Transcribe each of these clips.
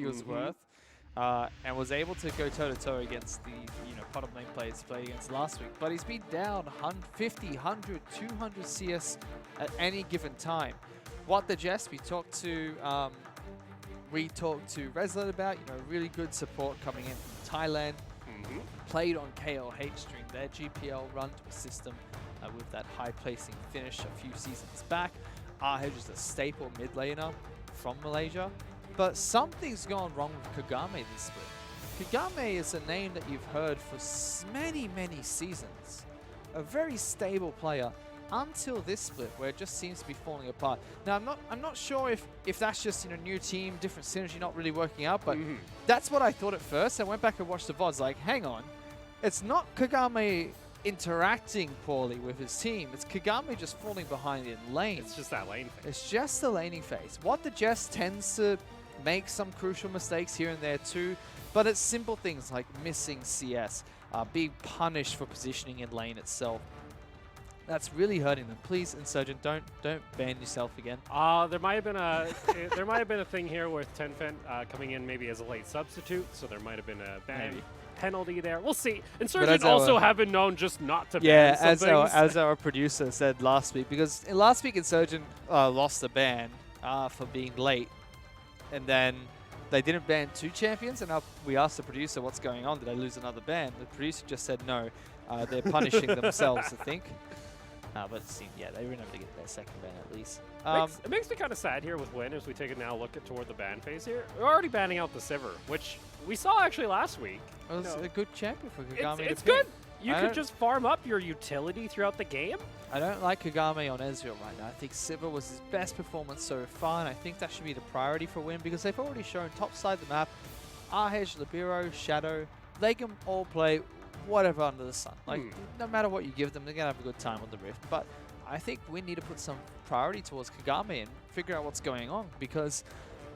he was worth, and was able to go toe-to-toe against the bottom lane players he played against last week. But he's been down 50, 100, 200 CS at any given time. What the Jess, we talked to Reslet about, really good support coming in from Thailand. Played on KLH during their GPL run to a system with that high placing finish a few seasons back. Arhedge is a staple mid laner from Malaysia. But something's gone wrong with Kagame this split. Kagame is a name that you've heard for many, many seasons. A very stable player until this split, where it just seems to be falling apart. Now, I'm not sure if that's just new team, different synergy, not really working out, but that's what I thought at first. I went back and watched the VODs, like, hang on, it's not Kagame interacting poorly with his team. It's Kagame just falling behind in lane. It's just that lane phase. It's just the laning phase. What the Jess tends to make some crucial mistakes here and there too, but it's simple things like missing CS, being punished for positioning in lane itself. That's really hurting them. Please, Insurgent, don't ban yourself again. There might have been a thing here with Tenfen coming in maybe as a late substitute, so there might have been a ban penalty there. We'll see. Insurgent also have been known just not to ban some things. As our producer said last week, because last week Insurgent lost a ban for being late, and then they didn't ban 2 champions, and we asked the producer what's going on. Did they lose another ban? The producer just said no. They're punishing themselves, I think. But it seemed, they were able to get their second ban at least. It makes me kind of sad here with Win as we take a now look toward the ban phase here. We're already banning out the Sivir, which we saw actually last week. It was a good champion for Kagame. It's good. You could just farm up your utility throughout the game. I don't like Kagame on Ezreal right now. I think Sivir was his best performance so far, and I think that should be the priority for Win, because they've already shown top side of the map, Arhedge, Libero, Shadow, they can all play whatever under the sun. Like, no matter what you give them, they're going to have a good time on the Rift. But I think we need to put some priority towards Kagame and figure out what's going on, because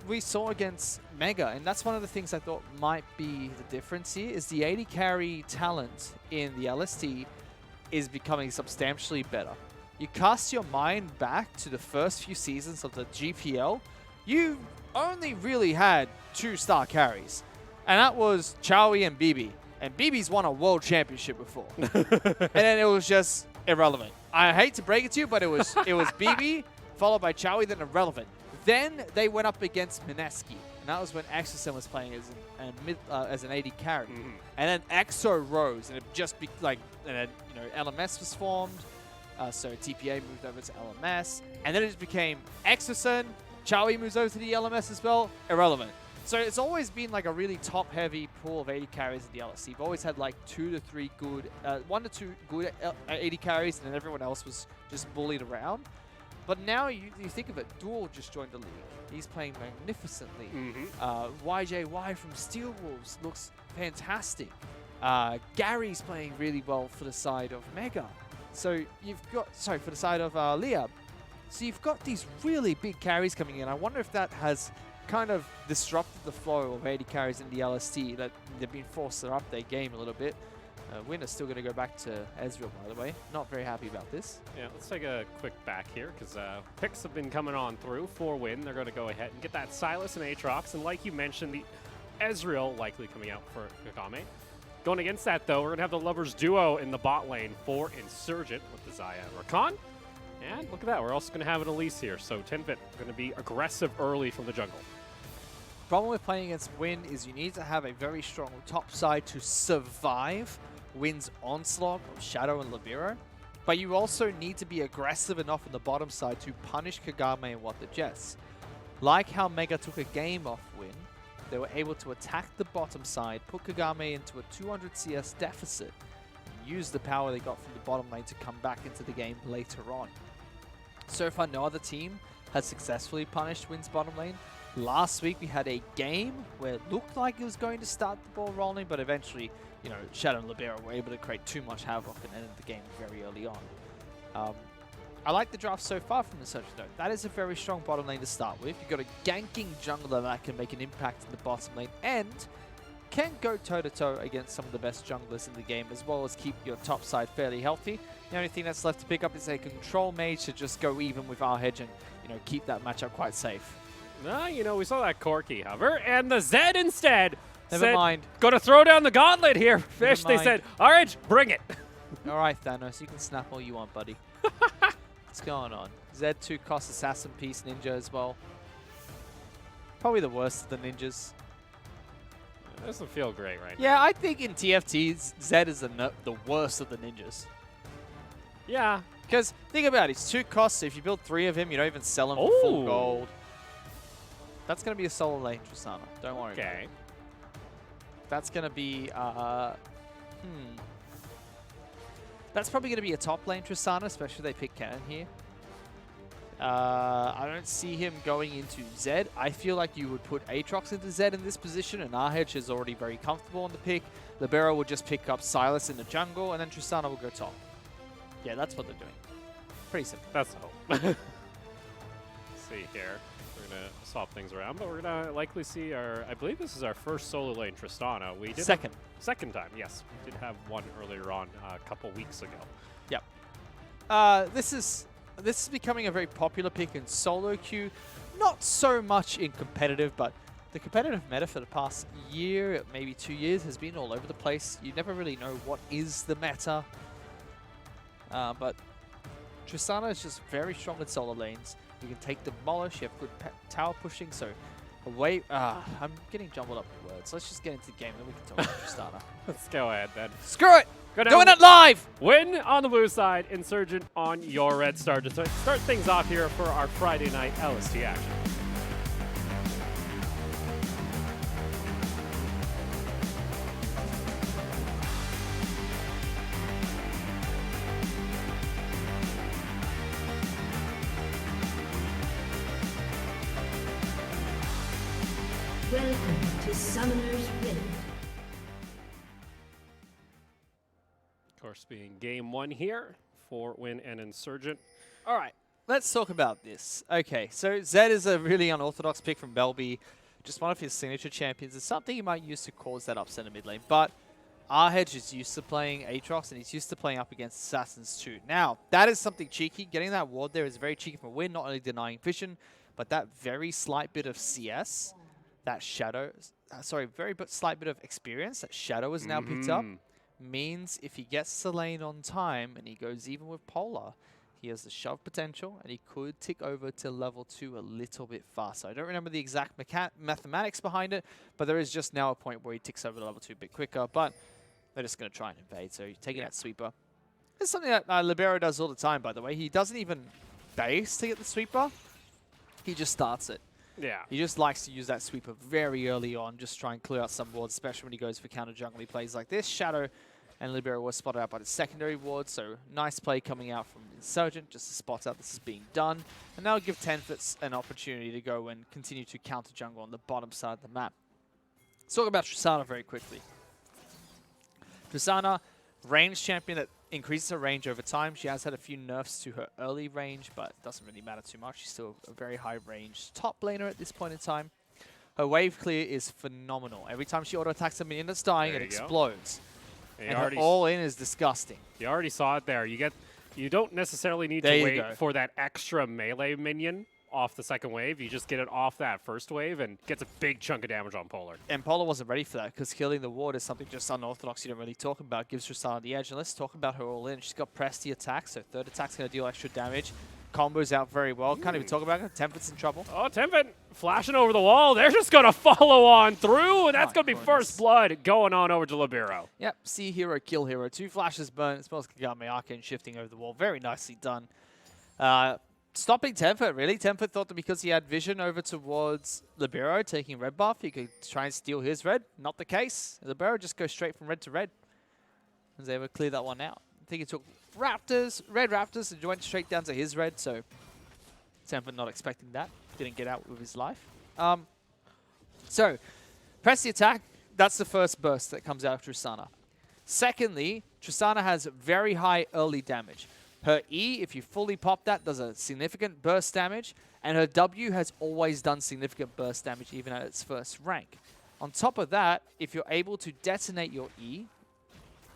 we saw against Mega, and that's one of the things I thought might be the difference here, is the AD carry talent in the LST is becoming substantially better. You cast your mind back to the first few seasons of the GPL, you only really had 2 star carries, and that was Chowie and BB. And BB's won a world championship before. And then it was just irrelevant. I hate to break it to you, but it was BB, followed by Chowie, then irrelevant. Then they went up against Mineski. And that was when Exorcism was playing as an AD carry. And then Exo rose, and it just be like, and then, LMS was formed. So TPA moved over to LMS. And then it just became Exorcism. Chowie moves over to the LMS as well. Irrelevant. So it's always been like a really top-heavy pool of AD carries in the LST. You've always had like 2 to 3 good, 1 to 2 good AD carries, and then everyone else was just bullied around. But now you think of it, Duel just joined the league. He's playing magnificently. YJY from Steel Wolves looks fantastic. Gary's playing really well for the side of Mega. So you've got, for the side of Liab. So you've got these really big carries coming in. I wonder if that has kind of disrupted the flow of AD carries in the LST, that they've been forced to up their game a little bit. Win is still going to go back to Ezreal, by the way. Not very happy about this. Yeah, let's take a quick back here, because picks have been coming on through for Win. They're going to go ahead and get that Sylas and Aatrox, and like you mentioned, the Ezreal likely coming out for Kagame. Going against that, though, we're going to have the Lovers duo in the bot lane for Insurgent with the Xayah and Rakan. And look at that, we're also going to have an Elise here, so Tenfit going to be aggressive early from the jungle. Problem with playing against Win is you need to have a very strong top side to survive Win's onslaught of Shadow and Libero, but you also need to be aggressive enough on the bottom side to punish Kagame and What the Jets. Like how Mega took a game off Win, they were able to attack the bottom side, put Kagame into a 200 CS deficit, and use the power they got from the bottom lane to come back into the game later on. So far, no other team has successfully punished Win's bottom lane. Last week we had a game where it looked like it was going to start the ball rolling, but eventually, Shadow and Libero were able to create too much havoc and ended the game very early on. I like the draft so far from the Insurgent though. That is a very strong bottom lane to start with. You've got a ganking jungler that can make an impact in the bottom lane and can go toe-to-toe against some of the best junglers in the game, as well as keep your top side fairly healthy. The only thing that's left to pick up is a control mage to just go even with Arhedge and keep that matchup quite safe. You know, we saw that Corky hover, and the Zed instead Never said, mind. "Gonna throw down the gauntlet here, Fish." They mind. said, "All right, bring it." All right, Thanos, you can snap all you want, buddy. What's going on? Z2 cost Assassin Piece Ninja as well. Probably the worst of the ninjas. It doesn't feel great right now. Yeah, I think in TFT, Zed is the worst of the ninjas. Yeah. Because think about it, it's 2 costs. So if you build 3 of him, you don't even sell him for full Ooh. gold. That's going to be a solo lane Tristana. Don't worry. Okay. That's going to be... That's probably going to be a top lane Tristana, especially if they pick Cannon here. I don't see him going into Zed. I feel like you would put Aatrox into Zed in this position, and Ahedge is already very comfortable on the pick. Libero will just pick up Sylas in the jungle, and then Tristana will go top. Yeah, that's what they're doing. Pretty simple. That's the hope. Let's see here. We're going to swap things around, but we're going to likely see our... I believe this is our first solo lane Tristana. We did Second. Second time, yes. We did have one earlier on a couple weeks ago. Yep. This is becoming a very popular pick in solo queue. Not so much in competitive, but the competitive meta for the past year, maybe 2 years, has been all over the place. You never really know what is the meta. But Tristana is just very strong in solo lanes. You can take Demolish, you have good tower pushing, so away. I'm getting jumbled up with words. Let's just get into the game, then we can talk about Tristana. Let's go ahead then. Screw it! Go down. Doing it live! Win on the blue side, Insurgent on your red star to start things off here for our Friday night LST action. Welcome to Summoner's Rift. Of course, being game 1 here for Win and Insurgent. All right, let's talk about this. Okay, so Zed is a really unorthodox pick from Belby. Just one of his signature champions. It's something he might use to cause that upset in mid lane. But Ahedge is used to playing Aatrox, and he's used to playing up against Assassins too. Now, that is something cheeky. Getting that ward there is very cheeky from Win, not only denying vision, but that very slight bit of CS, that Shadow, slight bit of experience that Shadow has now picked up, means if he gets to lane on time and he goes even with Polar, he has the shove potential and he could tick over to level 2 a little bit faster. I don't remember the exact mathematics behind it, but there is just now a point where he ticks over to level 2 a bit quicker, but they're just going to try and invade, so taking that sweeper. It's something that Libero does all the time, by the way. He doesn't even base to get the sweeper. He just starts it. Yeah. He just likes to use that sweeper very early on, just try and clear out some wards, especially when he goes for counter jungle. He plays like this. Shadow and Libero was spotted out by the secondary ward, so nice play coming out from Insurgent just to spot out this is being done. And that'll give Tenfitz an opportunity to go and continue to counter jungle on the bottom side of the map. Let's talk about Tristana very quickly. Tristana, range champion that increases her range over time. She has had a few nerfs to her early range, but it doesn't really matter too much. She's still a very high range top laner at this point in time. Her wave clear is phenomenal. Every time she auto attacks a minion that's dying, it explodes. And her all in is disgusting. You already saw it there. You don't necessarily need to wait for that extra melee minion off the second wave. You just get it off that first wave and gets a big chunk of damage on Polar. And Polar wasn't ready for that because killing the ward is something just unorthodox you don't really talk about. Gives Tristana the edge. And let's talk about her all in. She's got press the attack, so third attack's going to deal extra damage. Combos out very well. Can't even talk about it. Tenfit's in trouble. Oh, Tenfit flashing over the wall. They're just going to follow on through, and that's going to be first blood going on over to Libero. Yep, see hero, kill hero. 2 flashes burn. It smells Kagame Arcane shifting over the wall. Very nicely done. Stopping Tenfit, really. Tenfit thought that because he had vision over towards Libero, taking red buff, he could try and steal his red. Not the case. Libero just goes straight from red to red. Was able to clear that one out. I think he took red Raptors, and went straight down to his red, so Tenfit not expecting that. Didn't get out with his life. So, press the attack. That's the first burst that comes out of Tristana. Secondly, Tristana has very high early damage. Her E, if you fully pop that, does a significant burst damage, and her W has always done significant burst damage even at its first rank. On top of that, if you're able to detonate your E,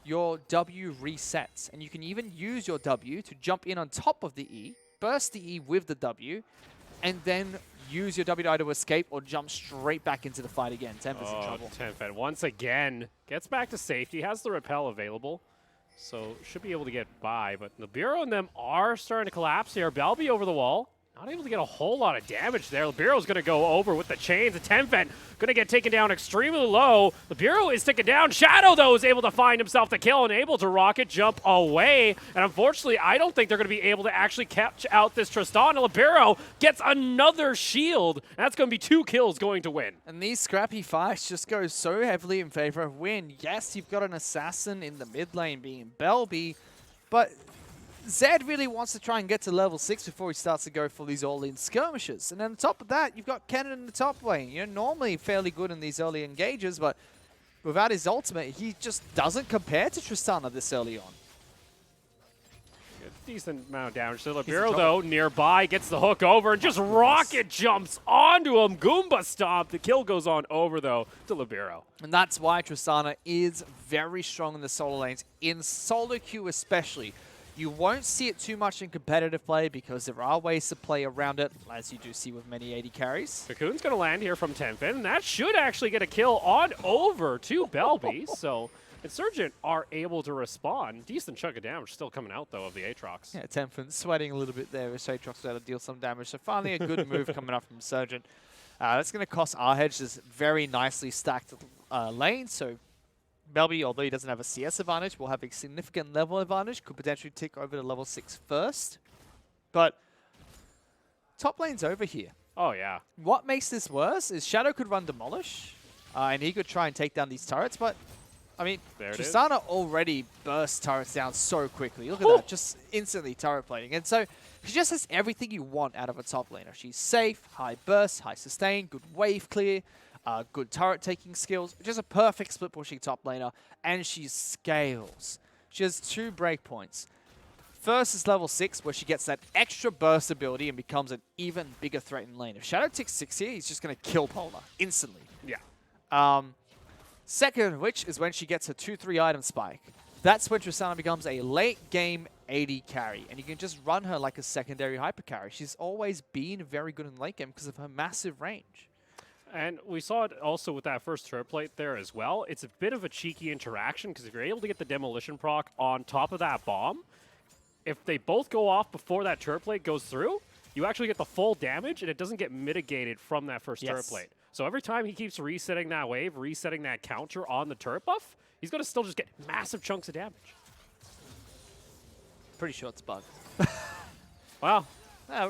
your W resets, and you can even use your W to jump in on top of the E, burst the E with the W, and then use your WI to escape or jump straight back into the fight again. Tempest's in trouble. Tenfen once again gets back to safety, has the repel available, so should be able to get by. But Libero and them are starting to collapse here. Belby over the wall. Not able to get a whole lot of damage there. Libero's going to go over with the chains. The Tenfen going to get taken down extremely low. Libero is taken down. Shadow, though, is able to find himself the kill and able to rocket jump away. And unfortunately, I don't think they're going to be able to actually catch out this Tristan. And Libero gets another shield. That's going to be 2 kills going to win. And these scrappy fights just go so heavily in favor of Win. Yes, you've got an assassin in the mid lane being Belby, but Zed really wants to try and get to level 6 before he starts to go for these all-in skirmishes. And then on top of that, you've got Kennen in the top lane. You're normally fairly good in these early engages, but without his ultimate, he just doesn't compare to Tristana this early on. A decent amount of damage. So Libero, though, nearby, gets the hook over and just rocket jumps onto him. Goomba stomp. The kill goes on over, though, to Libero. And that's why Tristana is very strong in the solo lanes, in solo queue especially. You won't see it too much in competitive play because there are ways to play around it, as you do see with many AD carries. Cocoon's going to land here from Tenfen, and that should actually get a kill on over to Belby. So Insurgent are able to respond. Decent chunk of damage still coming out, though, of the Aatrox. Yeah, Tenfen sweating a little bit there as Aatrox able to deal some damage. So finally a good move coming up from Insurgent. That's going to cost Arhedge this very nicely stacked lane, so Belby, although he doesn't have a CS advantage, will have a significant level advantage. Could potentially tick over to level 6 first. But top lane's over here. Oh, yeah. What makes this worse is Shadow could run Demolish, and he could try and take down these turrets. But, I mean, Tristana already bursts turrets down so quickly. Look at that, just instantly turret plating. And so she just has everything you want out of a top laner. She's safe, high burst, high sustain, good wave clear. Good turret taking skills, just a perfect split pushing top laner, and she scales. She has 2 breakpoints. First is level 6, where she gets that extra burst ability and becomes an even bigger threat in lane. If Shadow ticks 6 here, he's just going to kill Polar instantly. Yeah. Second of which is when she gets her 2-3 item spike. That's when Tristana becomes a late game AD carry, and you can just run her like a secondary hyper carry. She's always been very good in late game because of her massive range. And we saw it also with that first turret plate there as well. It's a bit of a cheeky interaction because if you're able to get the demolition proc on top of that bomb, if they both go off before that turret plate goes through, you actually get the full damage and it doesn't get mitigated from that first turret plate. So every time he keeps resetting that wave, resetting that counter on the turret buff, he's going to still just get massive chunks of damage. Pretty sure it's bugged. Well,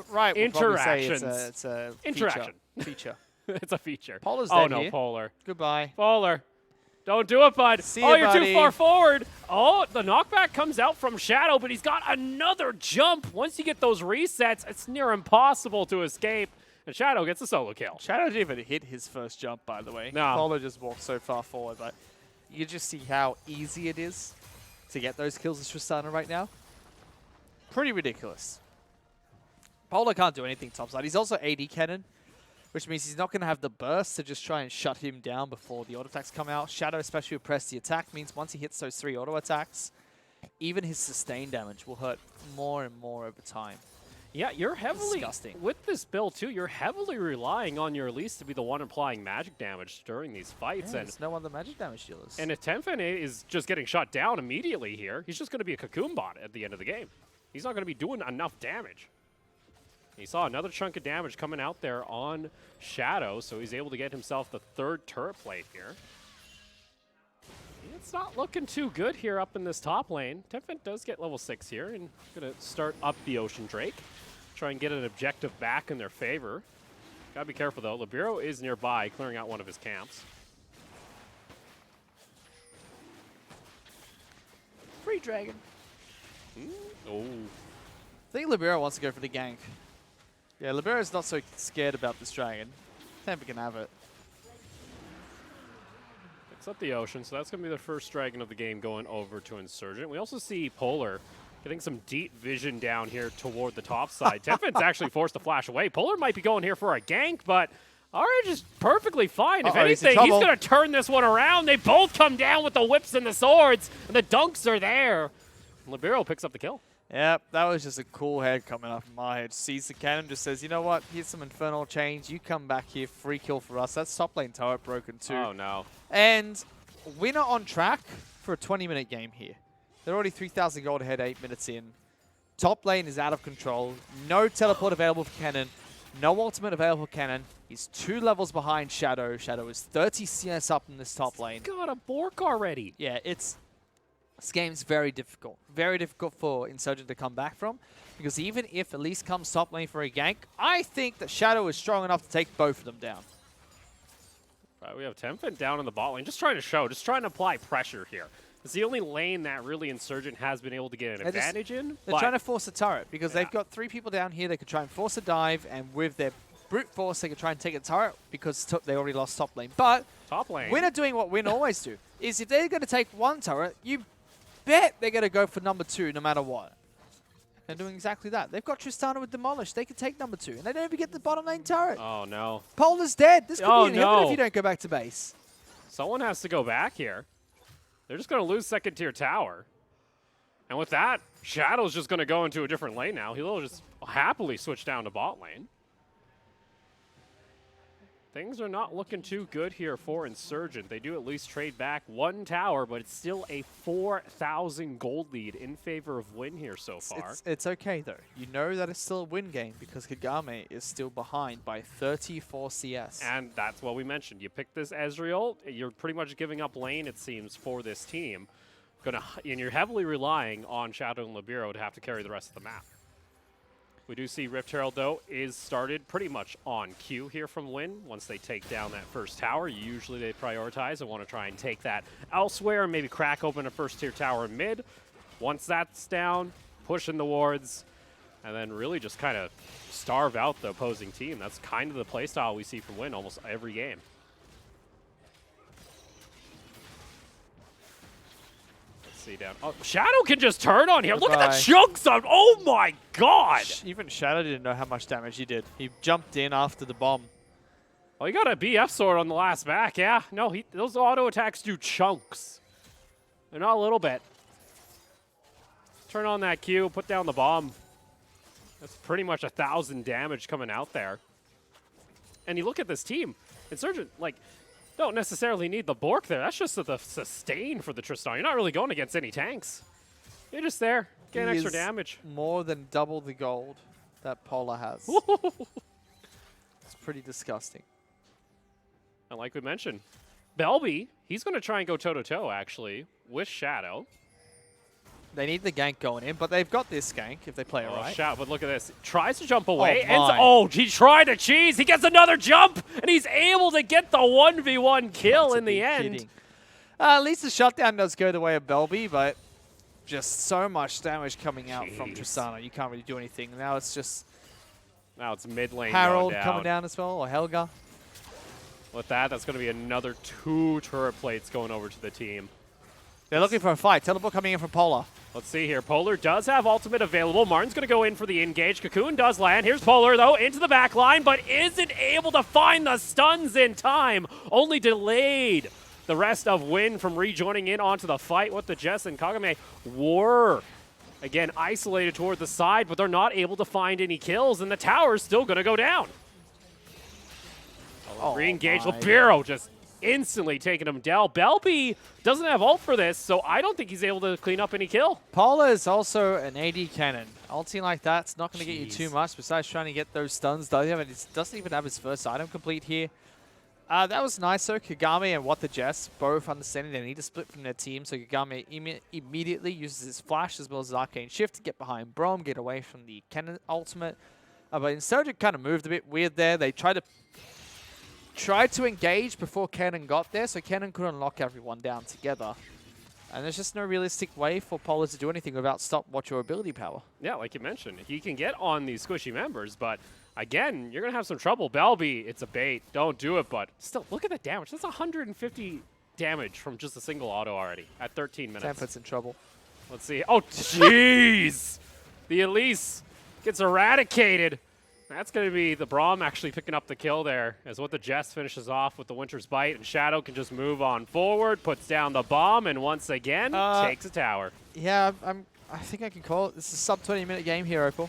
right. Interactions. It's a Interaction. feature. It's a feature. Polar's oh, dead no, here. Polar. Goodbye. Polar. Don't do it, bud. See oh, ya, you're buddy. too far forward. Oh, the knockback comes out from Shadow, but he's got another jump. Once you get those resets, it's near impossible to escape. And Shadow gets a solo kill. Shadow didn't even hit his first jump, by the way. No. Polar just walked so far forward, but you just see how easy it is to get those kills with Tristana right now. Pretty ridiculous. Polar can't do anything topside. He's also AD cannon, which means he's not going to have the burst to just try and shut him down before the auto attacks come out. Shadow, especially with press the attack, means once he hits those 3 auto attacks, even his sustain damage will hurt more and more over time. Yeah, you're heavily, disgusting. With this build too, you're heavily relying on your Elise to be the one applying magic damage during these fights. Yeah, and there's no other magic damage dealers. And if Tenfen is just getting shot down immediately here, he's just going to be a cocoon bot at the end of the game. He's not going to be doing enough damage. He saw another chunk of damage coming out there on Shadow, so he's able to get himself the 3rd turret plate here. It's not looking too good here up in this top lane. Tenfen does get level 6 here, and going to start up the Ocean Drake. Try and get an objective back in their favor. Gotta be careful, though. Libero is nearby, clearing out one of his camps. Free dragon. Oh. I think Libero wants to go for the gank. Yeah, Libero's not so scared about this dragon. Tampa can have it. Picks up the Ocean, so that's going to be the first dragon of the game going over to Insurgent. We also see Polar getting some deep vision down here toward the top side. Tenfen's actually forced to flash away. Polar might be going here for a gank, but Orange is perfectly fine. If anything, he's going to turn this one around. They both come down with the whips and the swords, and the dunks are there. Libero picks up the kill. Yep, that was just a cool head coming up in my head. Sees the cannon, just says, you know what, here's some Infernal Chains. You come back here, free kill for us. That's top lane turret broken too. Oh, no. And winner on track for a 20-minute game here. They're already 3,000 gold ahead, 8 minutes in. Top lane is out of control. No teleport available for Cannon. No ultimate available for Cannon. He's 2 levels behind Shadow. Shadow is 30 CS up in this top lane. Got a Bork already. Yeah, this game's very difficult. Very difficult for Insurgent to come back from. Because even if Elise comes top lane for a gank, I think that Shadow is strong enough to take both of them down. Right, we have Tempest down in the bot lane. Just trying to apply pressure here. It's the only lane that really Insurgent has been able to get an advantage in. They're trying to force a turret because they've got 3 people down here. They could try and force a dive, and with their brute force, they could try and take a turret because they already lost top lane. But top lane, Win are doing what Win always do, is if they're going to take 1 turret, you bet they're going to go for number 2 no matter what. They're doing exactly that. They've got Tristana with Demolish. They can take number 2, and they don't even get the bottom lane turret. Oh, no. Polar's dead. This could be an inhibitor if you don't go back to base. Someone has to go back here. They're just going to lose second tier tower. And with that, Shadow's just going to go into a different lane now. He'll just happily switch down to bot lane. Things are not looking too good here for Insurgent. They do at least trade back 1 tower, but it's still a 4,000 gold lead in favor of Win here so far. It's okay, though. You know that it's still a Win game because Kagame is still behind by 34 CS. And that's what we mentioned. You pick this Ezreal, you're pretty much giving up lane, it seems, for this team. And you're heavily relying on Shadow and Libero to have to carry the rest of the map. We do see Rift Herald, though, is started pretty much on cue here from Win. Once they take down that first tower, usually they prioritize and want to try and take that elsewhere and maybe crack open a first-tier tower in mid. Once that's down, push in the wards, and then really just kind of starve out the opposing team. That's kind of the playstyle we see from Win almost every game. See down. Oh, Shadow can just turn on here. Look at the chunks on. Oh my god! Even Shadow didn't know how much damage he did. He jumped in after the bomb. Oh, he got a BF sword on the last back. Yeah, no, those auto attacks do chunks. They're not a little bit. Turn on that Q, put down the bomb. That's pretty much 1,000 damage coming out there. And you look at this team. Insurgent, like, don't necessarily need the Bork there. That's just the sustain for the Tristan. You're not really going against any tanks. You're just there, getting extra damage. More than double the gold that Polar has. It's pretty disgusting. And like we mentioned, Belby, he's going to try and go toe-to-toe, actually, with Shadow. They need the gank going in, but they've got this gank if they play it right. But look at this. Tries to jump away. He tried to cheese. He gets another jump, and he's able to get the 1v1 kill in the end. At least the shutdown does go the way of Belby, but just so much damage coming out from Tristana. You can't really do anything. Now it's mid lane Harold coming down as well, or Helga. With that, that's going to be another 2 turret plates going over to the team. They're looking for a fight. Teleport coming in from Polar. Let's see here. Polar does have ultimate available. Martin's going to go in for the engage. Cocoon does land. Here's Polar, though, into the back line, but isn't able to find the stuns in time. Only delayed the rest of Win from rejoining in onto the fight. What the Jess and Kagame were, again, isolated toward the side, but they're not able to find any kills, and the tower's still going to go down. Re-engage. Libero just instantly taking him down. Belby doesn't have ult for this, so I don't think he's able to clean up any kill. Polar is also an AD cannon. Ulting like that's not going to get you too much besides trying to get those stuns. Doesn't even have his first item complete here. That was nice, though. Kagame and What the Jess both understanding they need to split from their team, so Kagame immediately uses his flash as well as his arcane shift to get behind Brom, get away from the cannon ultimate. But Insurgent kind of moved a bit weird there. They tried to engage before Cannon got there, so Cannon couldn't lock everyone down together. And there's just no realistic way for Polar to do anything without stopwatch or ability power. Yeah, like you mentioned, he can get on these squishy members, but again, you're going to have some trouble. Belby, it's a bait. Don't do it, but still, look at the damage. That's 150 damage from just a single auto already at 13 minutes. Tempest's in trouble. Let's see. Oh, jeez! The Elise gets eradicated. That's going to be the Braum actually picking up the kill there, as What the Jess finishes off with the Winter's Bite, and Shadow can just move on forward, puts down the bomb, and once again takes a tower. Yeah, I think I can call it. This is a sub 20-minute game here, Opal.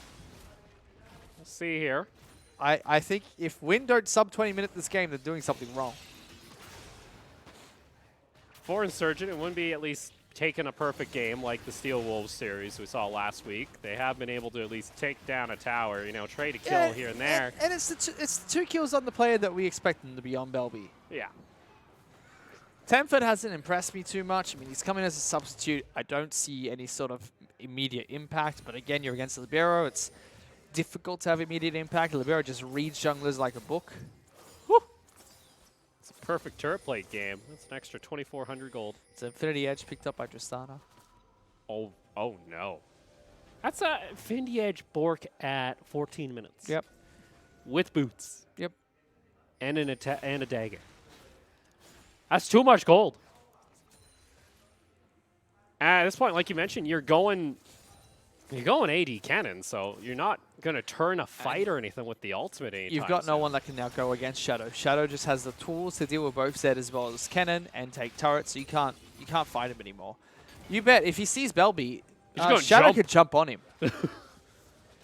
We'll see here. I think if Win don't sub 20-minute this game, they're doing something wrong. For Insurgent, it wouldn't be at least taking a perfect game like the Steel Wolves series we saw last week. They have been able to at least take down a tower, you know, trade a kill here and there. And it's the 2 kills on the player that we expect them to be on Belby. Yeah. Tenford hasn't impressed me too much. I mean, he's coming as a substitute. I don't see any sort of immediate impact, but again, you're against Libero. It's difficult to have immediate impact. Libero just reads junglers like a book. Woo. It's a perfect turret plate game. That's an extra 2,400 gold. It's Infinity Edge picked up by Tristana. Oh no. That's a Infinity Edge Bork at 14 minutes. Yep. With boots. Yep. And and a dagger. That's too much gold. At this point, like you mentioned, you're going AD cannon, so you're not going to turn a fight or anything with the ultimate anytime You've got no soon. one that can now go against Shadow. Shadow just has the tools to deal with both Zed as well as cannon and take turrets, so you can't fight him anymore. You bet if he sees Belby, Shadow could jump on him.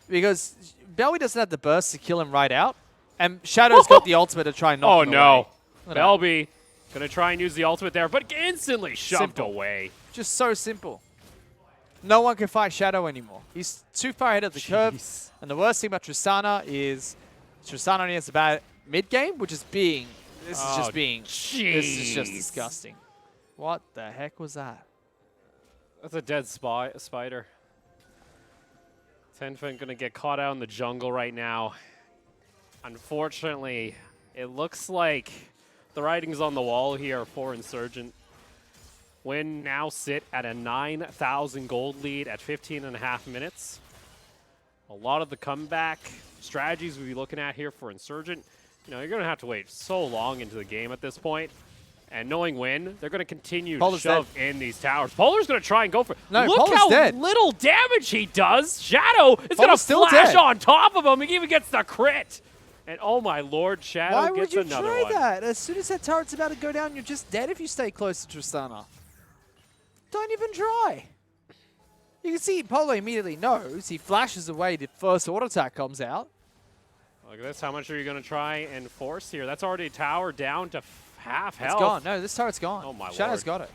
Because Belby doesn't have the burst to kill him right out, and Shadow's got the ultimate to try and knock him away. Belby going to try and use the ultimate there, but instantly shoved away. Just so simple. No one can fight Shadow anymore. He's too far ahead of the curve. And the worst thing about Tristana is Tristana only has a bad mid game, which is being. This is just being. This is just disgusting. What the heck was that? That's a dead spider. Tenfin going to get caught out in the jungle right now. Unfortunately, it looks like the writing's on the wall here for Insurgent. Win now sit at a 9,000 gold lead at 15.5 minutes. A lot of the comeback strategies we'll be looking at here for Insurgent. You know, you're going to have to wait so long into the game at this point. And knowing Win, they're going to continue to shove in these towers. Polar's going to try and go for it. No, look Polar's how dead. little damage he does. Shadow is going to flash on top of him. He even gets the crit. And oh my lord, Shadow gets another one. Why would you try that? As soon as that turret's about to go down, you're just dead if you stay close to Tristana. Don't even try. You can see Polo immediately knows. He flashes away. The first auto attack comes out. Look at this. How much are you going to try and force here? That's already a tower down to half health. It's gone. No, this turret's gone. Oh my Shadow's lord. got it.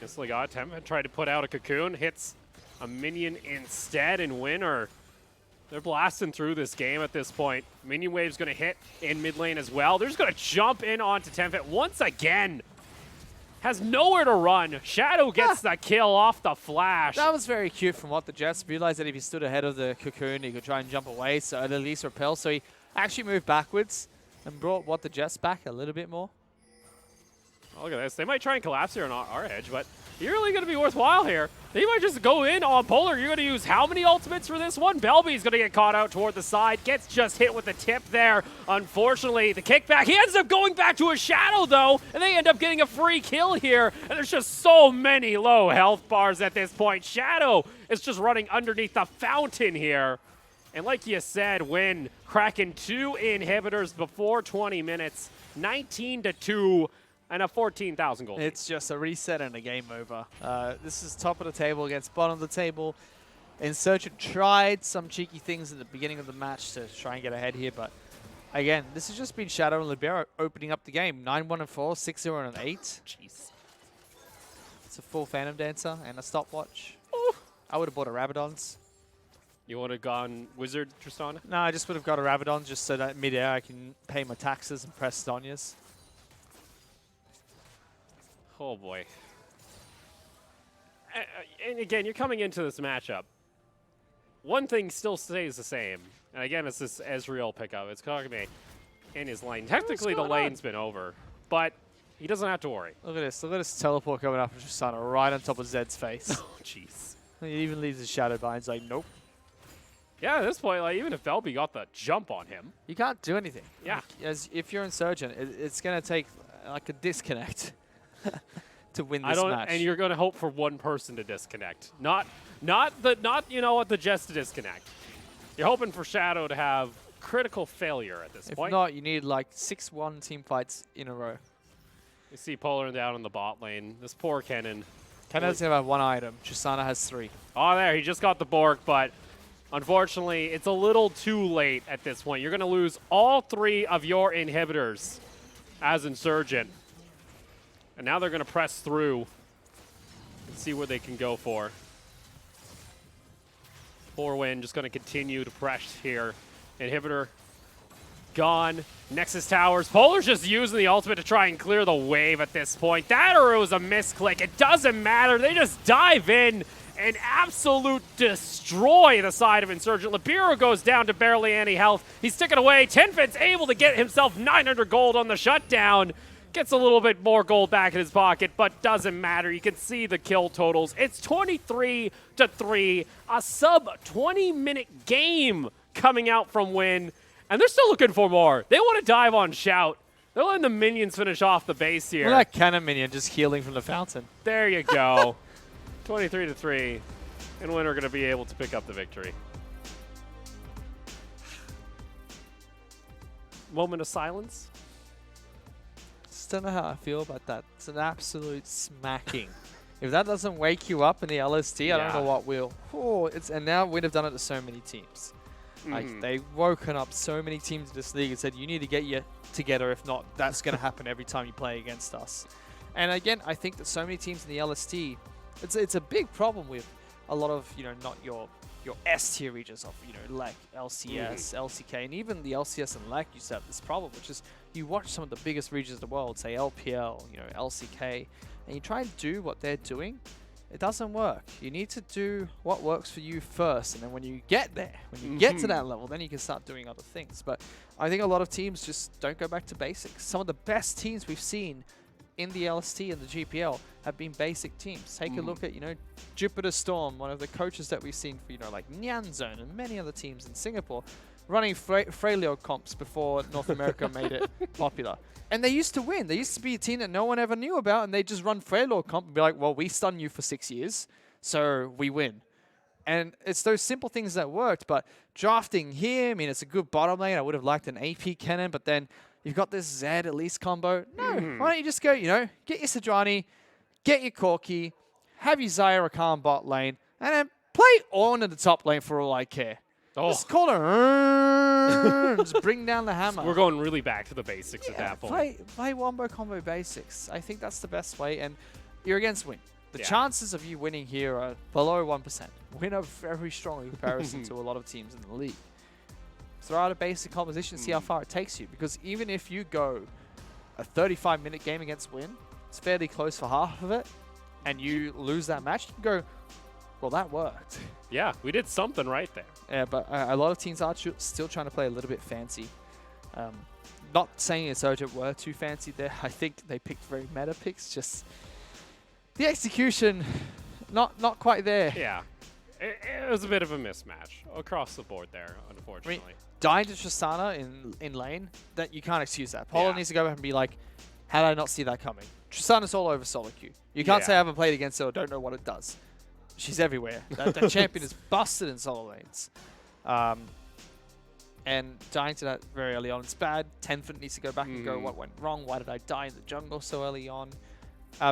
Instantly got Temp tried to put out a cocoon. Hits a minion instead, and Winner. They're blasting through this game at this point. Minion wave's going to hit in mid lane as well. They're just going to jump in onto Temfit once again. Has nowhere to run. Shadow gets the kill off the flash. That was very cute from what the Jets realized that if he stood ahead of the cocoon, he could try and jump away, so at least repel. So he actually moved backwards and brought what the Jets back a little bit more. Look at this. They might try and collapse here on our edge, but you're really going to be worthwhile here. They might just go in on Polar. You're going to use how many ultimates for this one? Belby's going to get caught out toward the side. Gets just hit with the tip there. Unfortunately, the kickback. He ends up going back to a Shadow, though, and they end up getting a free kill here. And there's just so many low health bars at this point. Shadow is just running underneath the fountain here. And like you said, Win cracking 2 inhibitors before 20 minutes. 19-2. And a 14,000 gold. It's just a reset and a game over. This is top of the table against bottom of the table. Insurgent tried some cheeky things in the beginning of the match to try and get ahead here, but again, this has just been Shadow and Libero opening up the game. 9-1 and 4, 6-0 and 8. Jeez. It's a full Phantom Dancer and a stopwatch. Ooh. I would have bought a Rabadon's. You would have gone Wizard, Tristana? No, I just would have got a Rabadon just so that mid-air I can pay my taxes and press Stonyas. Oh boy. And again, you're coming into this matchup. One thing still stays the same. And again, it's this Ezreal pickup. It's Kagame in his lane. Technically, the lane's been over, but he doesn't have to worry. Look at this. Look at this teleport coming up from Tristana right on top of Zed's face. Oh, jeez. He even leaves his shadow behind. He's like, nope. Yeah, at this point, like even if Belby got the jump on him. You can't do anything. Yeah. As if you're Insurgent, it's going to take like a disconnect to win this match. And you're going to hope for one person to disconnect. Not you know what, the Jets to disconnect. You're hoping for Shadow to have critical failure at this point. If not, you need like 6-1 team fights in a row. You see Polar down in the bot lane. This poor Kennen. Canada doesn't have one item. Tristana has 3. Oh, there, he just got the Bork, but unfortunately, it's a little too late at this point. You're going to lose all 3 of your inhibitors as Insurgent. And now they're going to press through and see where they can go for. 4-win, just going to continue to press here. Inhibitor gone. Nexus Towers. Polar's just using the ultimate to try and clear the wave at this point. That or it was a misclick. It doesn't matter. They just dive in and absolute destroy the side of Insurgent. Libero goes down to barely any health. He's sticking away. Tenfit's able to get himself 900 gold on the shutdown. Gets a little bit more gold back in his pocket, but doesn't matter. You can see the kill totals. It's 23-3, a sub 20-minute game coming out from Win, and they're still looking for more. They want to dive on Shout. They're letting the minions finish off the base here. Look at that cannon minion just healing from the fountain. There you go. 23-3, and Win are going to be able to pick up the victory. Moment of silence. Just don't know how I feel about that. It's an absolute smacking. If that doesn't wake you up in the LST, I don't know what will. Oh, and now we'd have done it to so many teams. Like, they've woken up so many teams in this league and said, you need to get your together. If not, that's going to happen every time you play against us. And again, I think that so many teams in the LST, it's a big problem with a lot of, not your S tier regions of, LEC, LCS, LCK, and even the LCS and LEC used to have this problem, which is you watch some of the biggest regions of the world, say LPL, LCK, and you try and do what they're doing, it doesn't work. You need to do what works for you first, and then when you get there, when you get to that level, then you can start doing other things. But I think a lot of teams just don't go back to basics. Some of the best teams we've seen in the LST and the GPL have been basic teams. Take a look at, Jupiter Storm, one of the coaches that we've seen for, like Nyanzone and many other teams in Singapore, running Freyleo comps before North America made it popular. And they used to win. They used to be a team that no one ever knew about, and they just run Freyleo comp and be like, well, we stun you for 6 years, so we win. And it's those simple things that worked, but drafting here, I mean, it's a good bottom lane. I would have liked an AP cannon, but then you've got this Zed Elise combo. No, why don't you just go, get your Sejuani, get your Corki, have your Zyra Khan bot lane, and then play Ornn in the top lane for all I care. Just call her, just bring down the hammer. We're going really back to the basics at that point. Play wombo combo basics. I think that's the best way, and you're against Win. The chances of you winning here are below 1%. Win are very strong in comparison to a lot of teams in the league. Throw out a basic composition, see how far it takes you. Because even if you go a 35-minute game against Win, it's fairly close for half of it, and you lose that match, you can go, well, that worked. Yeah, we did something right there. Yeah, but a lot of teams are still trying to play a little bit fancy. Not saying Insurgent were too fancy there. I think they picked very meta picks. Just the execution, not quite there. Yeah, it was a bit of a mismatch across the board there, unfortunately. I mean, dying to Tristana in lane, that you can't excuse that. Polar needs to go back and be like, how did I not see that coming? Tristana's all over solo queue. You can't say I haven't played against her or don't know what it does. She's everywhere. That champion is busted in solo lanes. And dying to that very early on, it's bad. Tenfit needs to go back and go, what went wrong? Why did I die in the jungle so early on?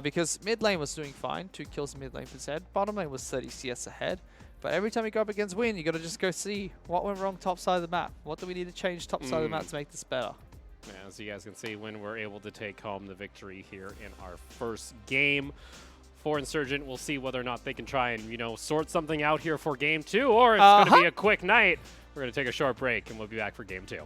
Because mid lane was doing fine. 2 kills in mid lane for Zed. Bottom lane was 30 CS ahead. But every time you go up against Win, you got to just go see what went wrong top side of the map. What do we need to change top side of the map to make this better? Yeah, as you guys can see, when we're able to take home the victory here in our first game for Insurgent, we'll see whether or not they can try and, sort something out here for game 2, or it's going to be a quick night. We're going to take a short break, and we'll be back for game 2.